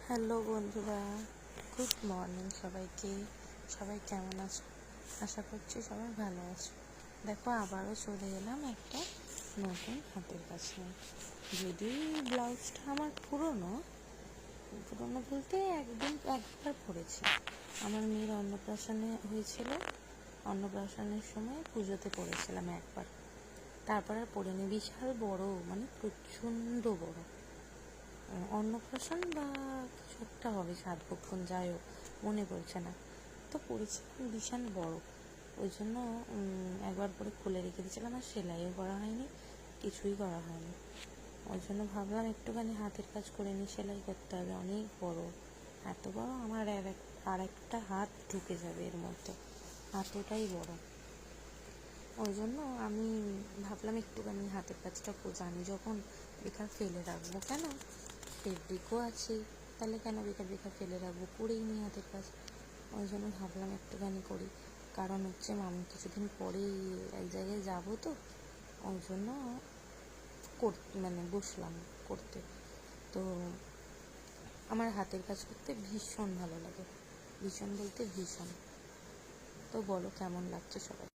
Hello বন্ধুরা, good morning সবাইকে। সবাই কেমন আছো? আশা করছি সবাই ভালো আছো। দেখো, আবারও চলে এলাম একটা নতুন হাতের কাজ নিয়ে। যদি ব্লাউজটা আমার পুরনো বলতে একবার পরেছি। আমার মেয়ের অন্নপ্রাশনে হয়েছিল, অন্নপ্রাশনের সময় পুজোতে পরেছিলাম একবার, তারপর আর পরিনি। বিশাল বড়, মানে প্রচণ্ড বড় অন্নপ্রাশন বা কিছু একটা হবে, সাধভক্ষণ, যাই হোক মনে পড়ছে না। তো পরেছিলাম বিশাল বড়, ওই জন্য একবার পরে খুলে রেখে দিয়েছিলাম। আর সেলাইও করা হয়নি, কিছুই করা হয়নি। ওই জন্য ভাবলাম একটুখানি হাতের কাজ করে নিই, সেলাই করতে হবে। অনেক বড়, এত বড় আমার আর একটা হাত ঢুকে যাবে এর মধ্যে, এতটাই বড়। ওই জন্য আমি ভাবলাম একটুখানি হাতের কাজটা জানি যখন, বেকার ফেলে রাখবো কেন, ফেব্রিকও আছে, তাহলে কেন বেকার ফেলে রাখবো, করেই নিই হাতের কাজ। ওই জন্য ভাবলাম একটুখানি করি। কারণ হচ্ছে আমি কিছুদিন পরেই এক জায়গায় যাবো, তো ওই জন্য বসলাম করতে। তো আমার হাতের কাজ করতে ভীষণ ভালো লাগে, ভীষণ বলতে ভীষণ। তো বলো কেমন লাগছে সবাই।